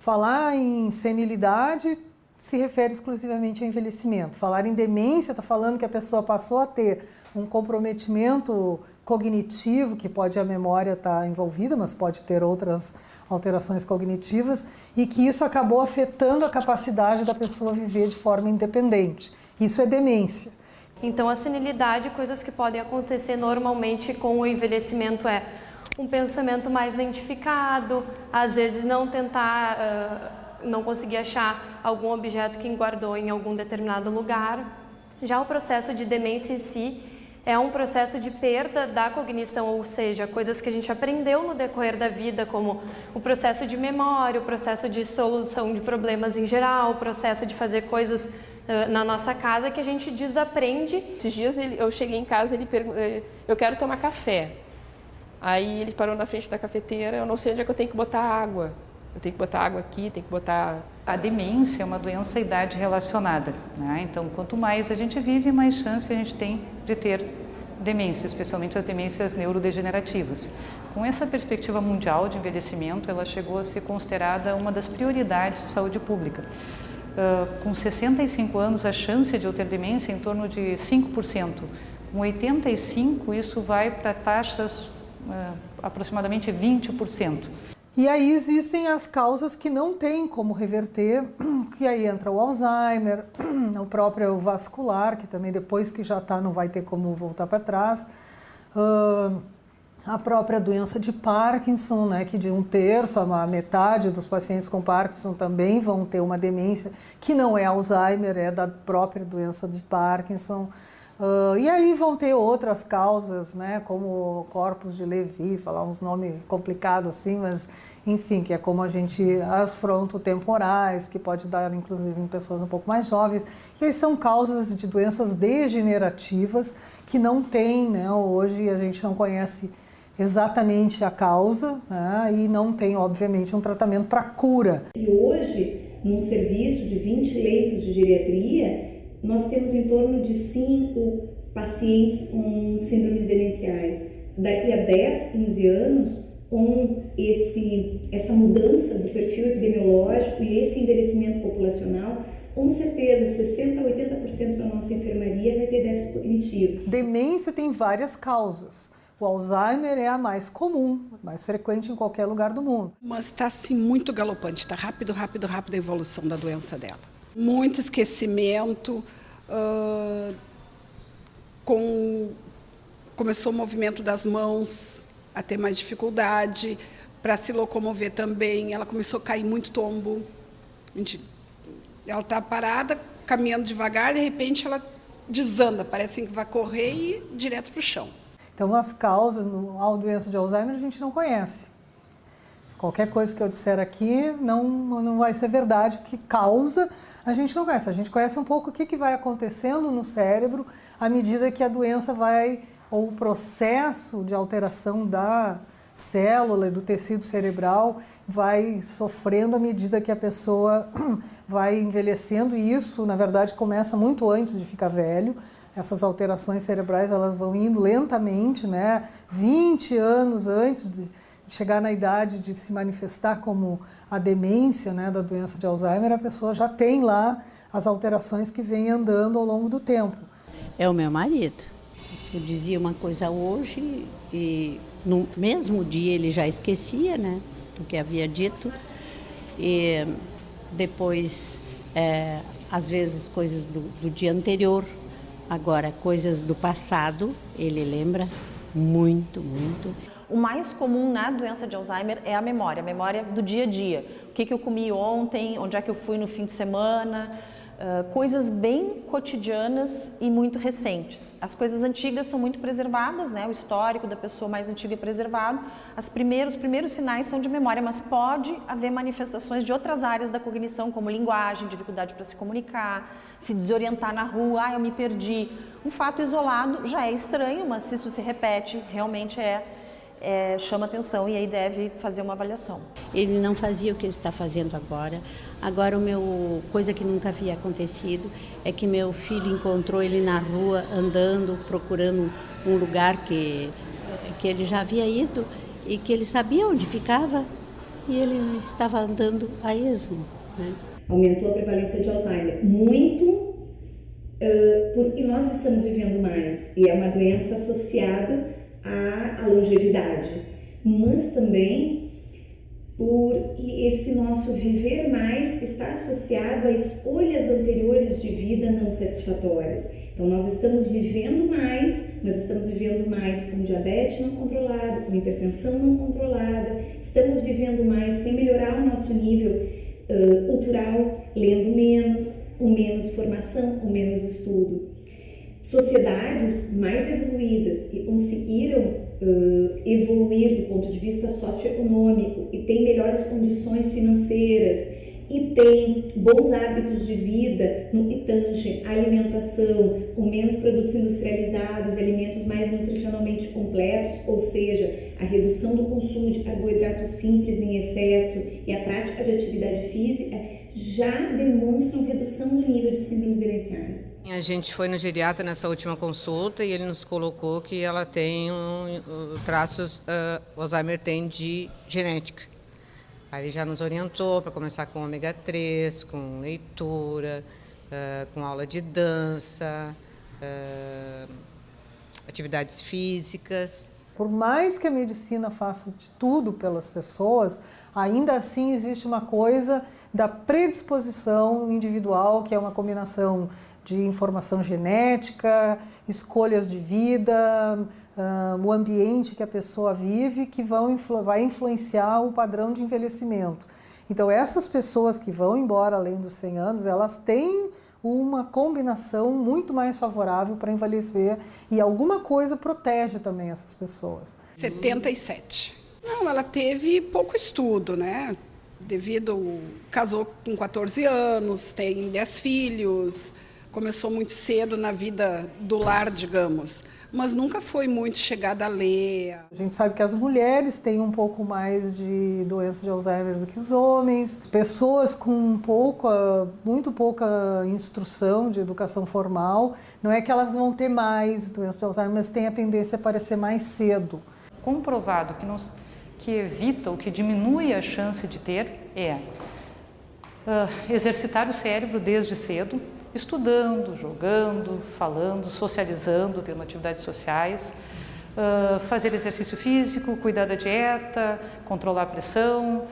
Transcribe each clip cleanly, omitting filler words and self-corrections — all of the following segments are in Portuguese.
Falar em senilidade se refere exclusivamente ao envelhecimento. Falar em demência está falando que a pessoa passou a ter um comprometimento cognitivo, que pode a memória estar envolvida, mas pode ter outras alterações cognitivas, e que isso acabou afetando a capacidade da pessoa viver de forma independente. Isso é demência. Então, a senilidade, coisas que podem acontecer normalmente com o envelhecimento é um pensamento mais lentificado, às vezes não conseguir achar algum objeto que guardou em algum determinado lugar. Já o processo de demência em si é um processo de perda da cognição, ou seja, coisas que a gente aprendeu no decorrer da vida, como o processo de memória, o processo de solução de problemas em geral, o processo de fazer coisas na nossa casa que a gente desaprende. Esses dias eu cheguei em casa e ele perguntou, eu quero tomar café. Aí ele parou na frente da cafeteira, eu não sei onde é que eu tenho que botar água. Eu tenho que botar água aqui, tenho que botar... A demência é uma doença idade relacionada, né? Então, quanto mais a gente vive, mais chance a gente tem de ter demência, especialmente as demências neurodegenerativas. Com essa perspectiva mundial de envelhecimento, ela chegou a ser considerada uma das prioridades de saúde pública. Com 65 anos, a chance de eu ter demência é em torno de 5%. Com 85, isso vai para taxas aproximadamente 20%. E aí existem as causas que não tem como reverter, que aí entra o Alzheimer, o próprio vascular, que também depois que já está não vai ter como voltar para trás, a própria doença de Parkinson, né, que de 1/3 a metade dos pacientes com Parkinson também vão ter uma demência que não é Alzheimer, é da própria doença de Parkinson. E aí vão ter outras causas, né, como corpus de Levy, falar uns nomes complicados assim, mas enfim, que é como a gente, as frontotemporais, que pode dar inclusive em pessoas um pouco mais jovens, que aí são causas de doenças degenerativas que não tem, né, hoje a gente não conhece exatamente a causa, né, e não tem, obviamente, um tratamento para cura. E hoje, num serviço de 20 leitos de geriatria, nós temos em torno de 5 pacientes com síndromes demenciais. Daqui a 10, 15 anos, com essa mudança do perfil epidemiológico e esse envelhecimento populacional, com certeza 60% a 80% da nossa enfermaria vai ter déficit cognitivo. Demência tem várias causas. O Alzheimer é a mais comum, mais frequente em qualquer lugar do mundo. Mas está assim muito galopante, está rápido a evolução da doença dela. Muito esquecimento, começou o movimento das mãos a ter mais dificuldade, para se locomover também, ela começou a cair muito tombo. Ela está parada, caminhando devagar, de repente ela desanda, parece que vai correr e ir direto para o chão. Então as causas, a doença de Alzheimer a gente não conhece. Qualquer coisa que eu disser aqui não vai ser verdade, porque causa a gente não conhece. A gente conhece um pouco o que vai acontecendo no cérebro à medida que a doença vai, ou o processo de alteração da célula e do tecido cerebral vai sofrendo à medida que a pessoa vai envelhecendo, e isso, na verdade, começa muito antes de ficar velho. Essas alterações cerebrais, elas vão indo lentamente, né? 20 anos antes de chegar na idade de se manifestar como a demência, né, da doença de Alzheimer, a pessoa já tem lá as alterações que vêm andando ao longo do tempo. É o meu marido. Eu dizia uma coisa hoje e no mesmo dia ele já esquecia, né, do que havia dito. E depois, às vezes, coisas do dia anterior. Agora, coisas do passado, ele lembra muito, muito. O mais comum na doença de Alzheimer é a memória do dia a dia. O que eu comi ontem, onde é que eu fui no fim de semana, coisas bem cotidianas e muito recentes. As coisas antigas são muito preservadas, né? O histórico da pessoa mais antiga é preservado. Os primeiros sinais são de memória, mas pode haver manifestações de outras áreas da cognição, como linguagem, dificuldade para se comunicar, se desorientar na rua, eu me perdi. Um fato isolado já é estranho, mas se isso se repete, realmente chama atenção e aí deve fazer uma avaliação. Ele não fazia o que ele está fazendo agora. Agora, coisa que nunca havia acontecido é que meu filho encontrou ele na rua, andando, procurando um lugar que ele já havia ido e que ele sabia onde ficava. e ele estava andando a esmo, né? Aumentou a prevalência de Alzheimer muito, porque nós estamos vivendo mais, e é uma doença associada à longevidade, mas também porque esse nosso viver mais está associado a escolhas anteriores de vida não satisfatórias. Então, nós estamos vivendo mais, mas estamos vivendo mais com diabetes não controlado, com hipertensão não controlada, estamos vivendo mais sem melhorar o nosso nível cultural, lendo menos, com menos formação, com menos estudo. Sociedades mais evoluídas que conseguiram evoluir do ponto de vista socioeconômico e têm melhores condições financeiras e têm bons hábitos de vida no que tange alimentação, com menos produtos industrializados, alimentos mais nutricionalmente completos, ou seja, a redução do consumo de carboidratos simples em excesso e a prática de atividade física já demonstram redução do nível de síndromes demenciais. A gente foi no geriatra nessa última consulta e ele nos colocou que ela tem traços, o Alzheimer tem de genética. Aí ele já nos orientou para começar com ômega 3, com leitura, com aula de dança, atividades físicas. Por mais que a medicina faça de tudo pelas pessoas, ainda assim existe uma coisa da predisposição individual, que é uma combinação de informação genética, escolhas de vida, o ambiente que a pessoa vive, que vai influenciar o padrão de envelhecimento. Então, essas pessoas que vão embora além dos 100 anos, elas têm uma combinação muito mais favorável para envelhecer e alguma coisa protege também essas pessoas. 77. Não, ela teve pouco estudo, né? Casou com 14 anos, tem 10 filhos, começou muito cedo na vida do lar, digamos, mas nunca foi muito chegada a ler. A gente sabe que as mulheres têm um pouco mais de doença de Alzheimer do que os homens. Pessoas com muito pouca instrução de educação formal, não é que elas vão ter mais doença de Alzheimer, mas tem a tendência a aparecer mais cedo. Comprovado que evita ou que diminui a chance de ter exercitar o cérebro desde cedo, estudando, jogando, falando, socializando, tendo atividades sociais, fazer exercício físico, cuidar da dieta, controlar a pressão,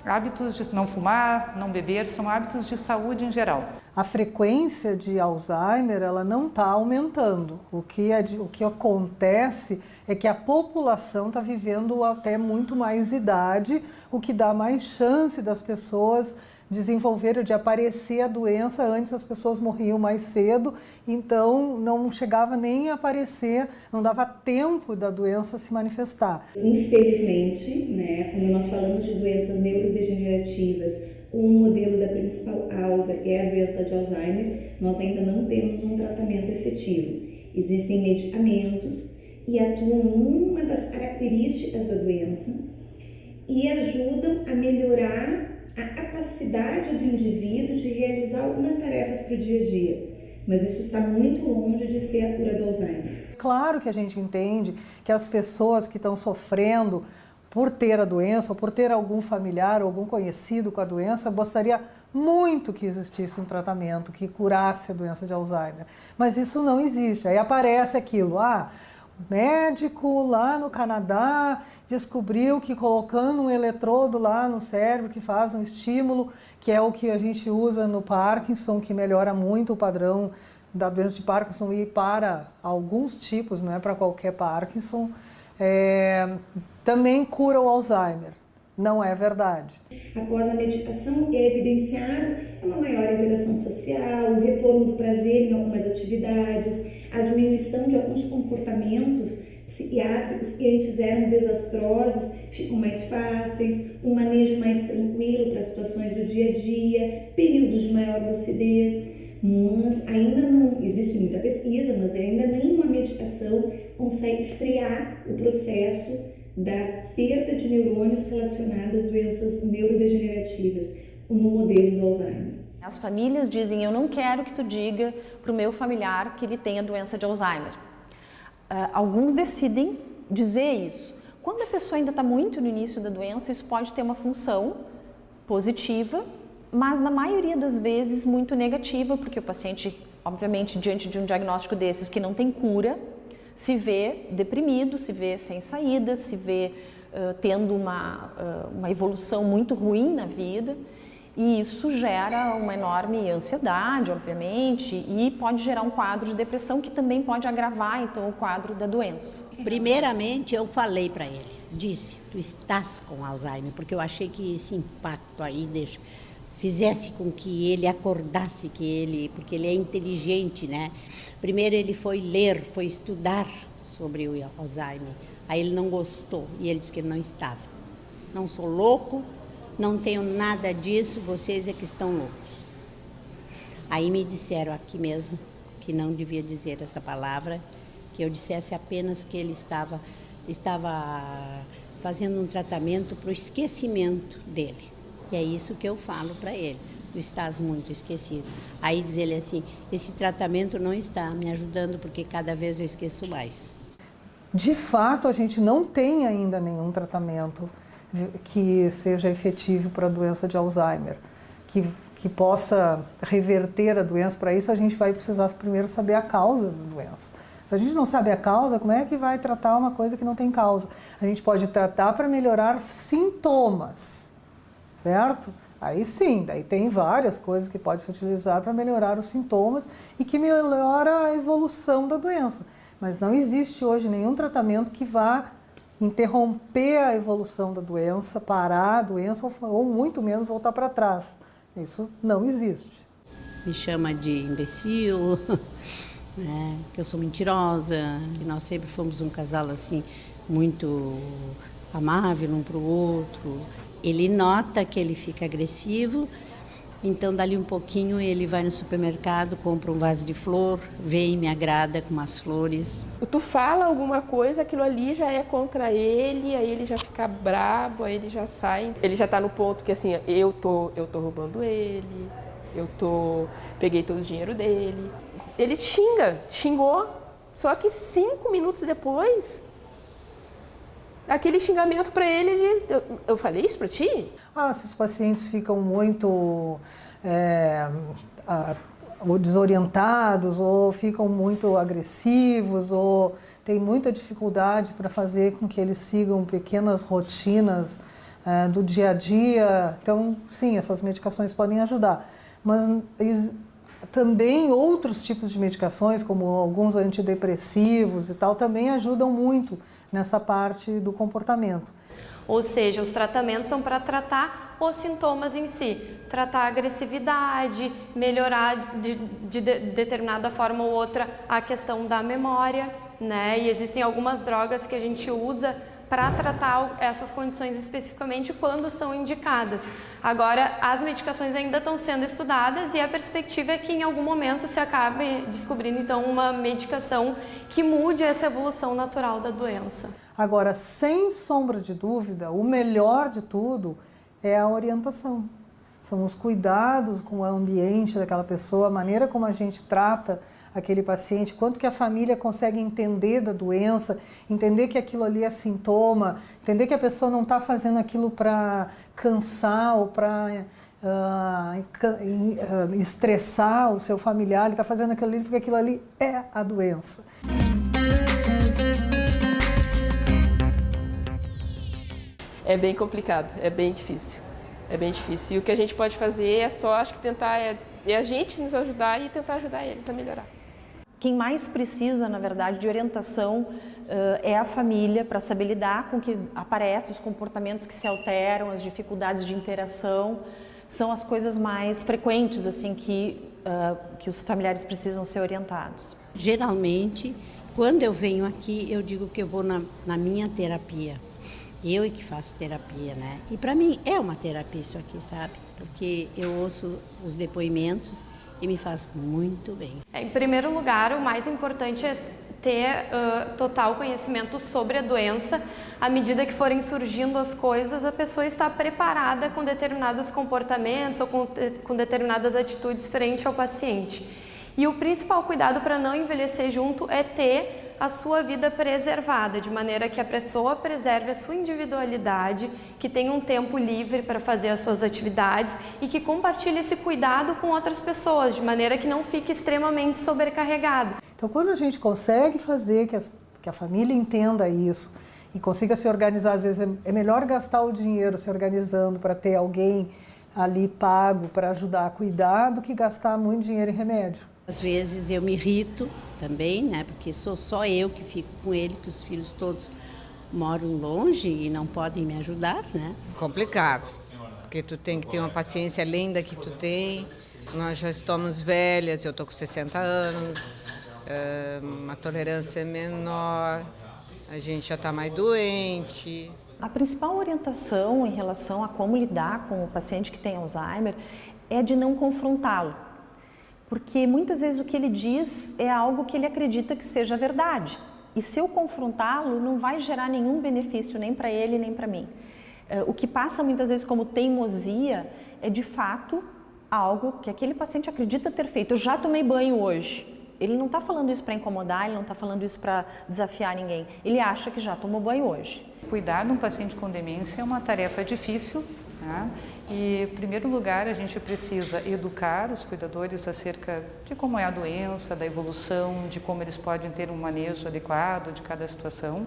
hábitos de não fumar, não beber, são hábitos de saúde em geral. A frequência de Alzheimer ela não está aumentando. O que acontece é que a população está vivendo até muito mais idade, o que dá mais chance das pessoas desenvolver, de aparecer a doença. Antes as pessoas morriam mais cedo, então não chegava nem a aparecer, não dava tempo da doença se manifestar. Infelizmente, né, quando nós falamos de doenças neurodegenerativas, um modelo da principal causa é a doença de Alzheimer, nós ainda não temos um tratamento efetivo. Existem medicamentos e atuam numa das características da doença e ajudam a melhorar a capacidade do indivíduo de realizar algumas tarefas para o dia a dia, mas isso está muito longe de ser a cura do Alzheimer. Claro que a gente entende que as pessoas que estão sofrendo por ter a doença ou por ter algum familiar ou algum conhecido com a doença, gostaria muito que existisse um tratamento que curasse a doença de Alzheimer, mas isso não existe. Aí aparece aquilo, o médico lá no Canadá descobriu que colocando um eletrodo lá no cérebro que faz um estímulo, que é o que a gente usa no Parkinson, que melhora muito o padrão da doença de Parkinson e para alguns tipos, não é para qualquer Parkinson, também cura o Alzheimer. Não é verdade. Após a medicação, é evidenciado uma maior interação social, o retorno do prazer em algumas atividades, a diminuição de alguns comportamentos psiquiátricos que antes eram desastrosos, ficam mais fáceis, um manejo mais tranquilo para situações do dia a dia, períodos de maior lucidez, mas ainda não, existe muita pesquisa, mas ainda nenhuma medicação consegue frear o processo da perda de neurônios relacionadas às doenças neurodegenerativas no modelo do Alzheimer. As famílias dizem, eu não quero que tu diga para o meu familiar que ele tem a doença de Alzheimer. Alguns decidem dizer isso. Quando a pessoa ainda está muito no início da doença, isso pode ter uma função positiva, mas na maioria das vezes muito negativa, porque o paciente, obviamente, diante de um diagnóstico desses que não tem cura, se vê deprimido, se vê sem saída, se vê tendo uma evolução muito ruim na vida, e isso gera uma enorme ansiedade, obviamente, e pode gerar um quadro de depressão que também pode agravar, então, o quadro da doença. Primeiramente, eu falei para ele, disse, tu estás com Alzheimer, porque eu achei que esse impacto aí fizesse com que ele acordasse, porque ele é inteligente, né? Primeiro ele foi ler, foi estudar sobre o Alzheimer, aí ele não gostou e ele disse que ele não estava. Não sou louco, não tenho nada disso, vocês é que estão loucos. Aí me disseram aqui mesmo que não devia dizer essa palavra, que eu dissesse apenas que ele estava fazendo um tratamento para o esquecimento dele. E é isso que eu falo para ele, tu estás muito esquecido. Aí diz ele assim, esse tratamento não está me ajudando porque cada vez eu esqueço mais. De fato, a gente não tem ainda nenhum tratamento que seja efetivo para a doença de Alzheimer, que possa reverter a doença. Para isso, a gente vai precisar primeiro saber a causa da doença. Se a gente não sabe a causa, como é que vai tratar uma coisa que não tem causa? A gente pode tratar para melhorar sintomas, certo? Aí sim, daí tem várias coisas que pode se utilizar para melhorar os sintomas e que melhora a evolução da doença. Mas não existe hoje nenhum tratamento que vá interromper a evolução da doença, parar a doença ou muito menos voltar para trás. Isso não existe. Me chama de imbecil, né, que eu sou mentirosa, que nós sempre fomos um casal assim muito amável um para o outro. Ele nota que ele fica agressivo, então dali um pouquinho ele vai no supermercado, compra um vaso de flor, vem e me agrada com umas flores. Tu fala alguma coisa, aquilo ali já é contra ele, aí ele já fica brabo, aí ele já sai. Ele já tá no ponto que assim, eu tô roubando ele, peguei todo o dinheiro dele. Ele xingou, só que 5 minutos depois, aquele xingamento para ele, eu falei isso para ti? Se os pacientes ficam muito desorientados ou ficam muito agressivos ou têm muita dificuldade para fazer com que eles sigam pequenas rotinas do dia a dia, então sim, essas medicações podem ajudar. Mas também outros tipos de medicações, como alguns antidepressivos e tal, também ajudam muito nessa parte do comportamento. Ou seja, os tratamentos são para tratar os sintomas em si, tratar a agressividade, melhorar de determinada forma ou outra a questão da memória, né? E existem algumas drogas que a gente usa para tratar essas condições especificamente quando são indicadas. Agora, as medicações ainda estão sendo estudadas e a perspectiva é que em algum momento se acabe descobrindo então uma medicação que mude essa evolução natural da doença. Agora, sem sombra de dúvida, o melhor de tudo é a orientação. São os cuidados com o ambiente daquela pessoa, a maneira como a gente trata aquele paciente, quanto que a família consegue entender da doença, entender que aquilo ali é sintoma, entender que a pessoa não está fazendo aquilo para cansar ou para estressar o seu familiar, ele está fazendo aquilo ali porque aquilo ali é a doença. É bem complicado, é bem difícil. É bem difícil. E o que a gente pode fazer é só, acho que tentar, é a gente nos ajudar e tentar ajudar eles a melhorar. Quem mais precisa, na verdade, de orientação é a família para saber lidar com o que aparece, os comportamentos que se alteram, as dificuldades de interação. São as coisas mais frequentes assim que os familiares precisam ser orientados. Geralmente, quando eu venho aqui, eu digo que eu vou na minha terapia. Eu é que faço terapia, né? E para mim é uma terapia isso aqui, sabe? Porque eu ouço os depoimentos e me faz muito bem. Em primeiro lugar, o mais importante é ter total conhecimento sobre a doença. À medida que forem surgindo as coisas, a pessoa está preparada com determinados comportamentos ou com determinadas atitudes frente ao paciente. E o principal cuidado para não envelhecer junto é ter a sua vida preservada, de maneira que a pessoa preserve a sua individualidade, que tenha um tempo livre para fazer as suas atividades e que compartilhe esse cuidado com outras pessoas, de maneira que não fique extremamente sobrecarregado. Então, quando a gente consegue fazer que a família entenda isso e consiga se organizar, às vezes é melhor gastar o dinheiro se organizando para ter alguém ali pago para ajudar a cuidar do que gastar muito dinheiro em remédio. Às vezes eu me irrito também, né? Porque sou só eu que fico com ele, que os filhos todos moram longe e não podem me ajudar, né? Complicado, porque tu tem que ter uma paciência além da que tu tem. Nós já estamos velhas, eu estou com 60 anos, uma tolerância menor, a gente já está mais doente. A principal orientação em relação a como lidar com o paciente que tem Alzheimer é de não confrontá-lo. Porque muitas vezes o que ele diz é algo que ele acredita que seja verdade. E se eu confrontá-lo, não vai gerar nenhum benefício nem para ele nem para mim. O que passa muitas vezes como teimosia é de fato algo que aquele paciente acredita ter feito. Eu já tomei banho hoje. Ele não está falando isso para incomodar, ele não está falando isso para desafiar ninguém. Ele acha que já tomou banho hoje. Cuidar de um paciente com demência é uma tarefa difícil, né? E, em primeiro lugar, a gente precisa educar os cuidadores acerca de como é a doença, da evolução, de como eles podem ter um manejo adequado de cada situação.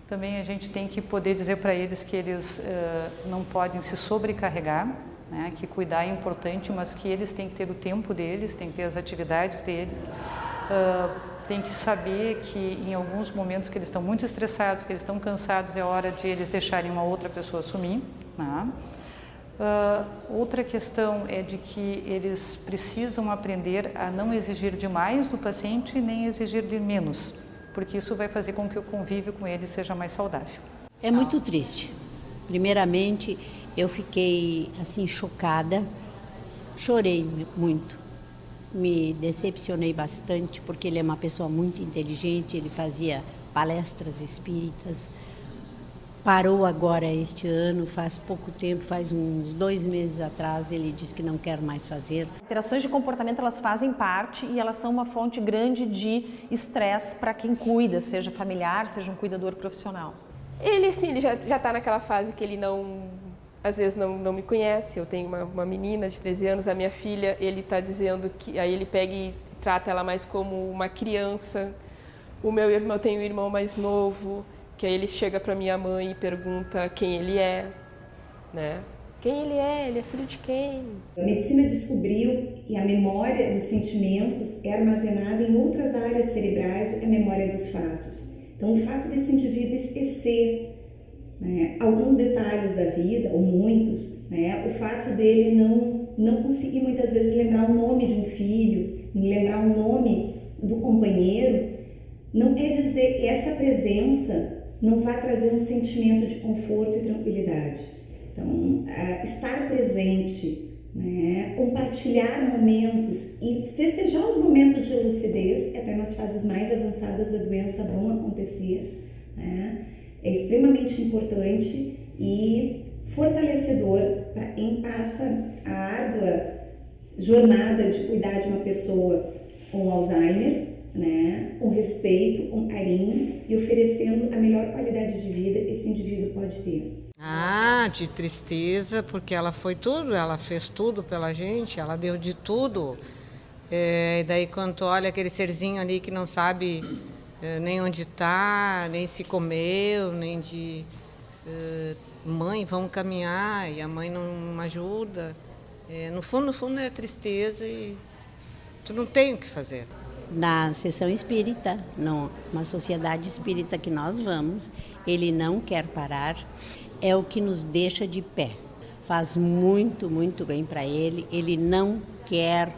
Também a gente tem que poder dizer para eles que eles não podem se sobrecarregar, né? Que cuidar é importante, mas que eles têm que ter o tempo deles, têm que ter as atividades deles. Tem que saber que em alguns momentos que eles estão muito estressados, que eles estão cansados, é hora de eles deixarem uma outra pessoa assumir, né? Outra questão é de que eles precisam aprender a não exigir demais do paciente nem exigir de menos, porque isso vai fazer com que o convívio com eles seja mais saudável. É muito triste. Primeiramente, eu fiquei assim chocada, chorei muito, me decepcionei bastante porque ele é uma pessoa muito inteligente, ele fazia palestras espíritas, parou agora este ano, faz pouco tempo, faz uns 2 meses atrás, ele disse que não quer mais fazer. Alterações de comportamento, elas fazem parte e elas são uma fonte grande de estresse para quem cuida, seja familiar, seja um cuidador profissional. Ele, sim, ele já está naquela fase que ele às vezes não me conhece. Eu tenho uma menina de 13 anos, a minha filha, ele está dizendo que aí ele pega e trata ela mais como uma criança. O meu irmão, eu tenho um irmão mais novo, que aí ele chega para minha mãe e pergunta quem ele é, né? Quem ele é filho de quem? A medicina descobriu que a memória dos sentimentos é armazenada em outras áreas cerebrais do que a memória dos fatos. Então, o fato desse indivíduo esquecer, né, alguns detalhes da vida, ou muitos, né, o fato dele não conseguir muitas vezes lembrar o nome de um filho, lembrar o nome do companheiro, não quer dizer que essa presença não vai trazer um sentimento de conforto e tranquilidade. Então, estar presente, né, compartilhar momentos e festejar os momentos de lucidez, até nas fases mais avançadas da doença vão acontecer, né, é extremamente importante e fortalecedor para quem passa a árdua jornada de cuidar de uma pessoa com Alzheimer, né, com respeito, com carinho e oferecendo a melhor qualidade de vida que esse indivíduo pode ter. De tristeza, porque ela foi tudo, ela fez tudo pela gente, ela deu de tudo. E daí quando tu olha aquele serzinho ali que não sabe nem onde está, nem se comeu, nem de mãe, vamos caminhar, e a mãe não ajuda. No fundo é tristeza e tu não tem o que fazer. Na sessão espírita, numa sociedade espírita que nós vamos, ele não quer parar, é o que nos deixa de pé. Faz muito, muito bem para ele, ele não quer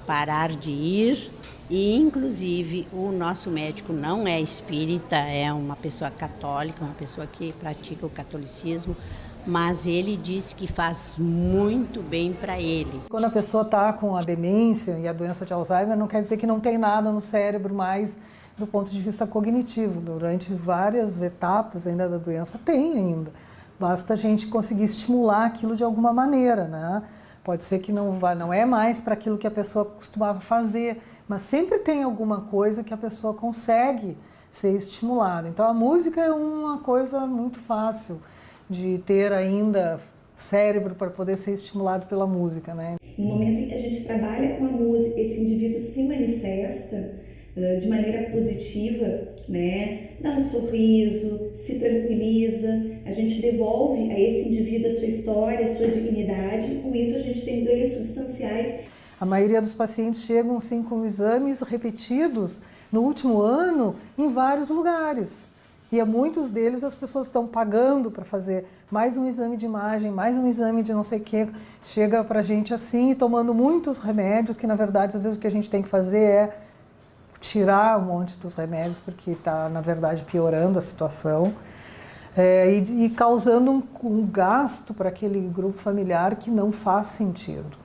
parar de ir e, inclusive, o nosso médico não é espírita, é uma pessoa católica, uma pessoa que pratica o catolicismo, mas ele diz que faz muito bem para ele. Quando a pessoa está com a demência e a doença de Alzheimer, não quer dizer que não tem nada no cérebro mais do ponto de vista cognitivo. Durante várias etapas ainda da doença tem ainda. Basta a gente conseguir estimular aquilo de alguma maneira, né? Pode ser que não é mais para aquilo que a pessoa costumava fazer, mas sempre tem alguma coisa que a pessoa consegue ser estimulada. Então a música é uma coisa muito fácil de ter ainda cérebro para poder ser estimulado pela música, né? No momento em que a gente trabalha com a música, esse indivíduo se manifesta de maneira positiva, né? Dá um sorriso, se tranquiliza, a gente devolve a esse indivíduo a sua história, a sua dignidade, com isso a gente tem ganhos substanciais. A maioria dos pacientes chegam assim, com exames repetidos no último ano em vários lugares. E a muitos deles as pessoas estão pagando para fazer mais um exame de imagem, mais um exame de não sei o quê. Chega para a gente assim, tomando muitos remédios, que na verdade às vezes o que a gente tem que fazer é tirar um monte dos remédios, porque está na verdade piorando a situação. E causando um gasto para aquele grupo familiar que não faz sentido.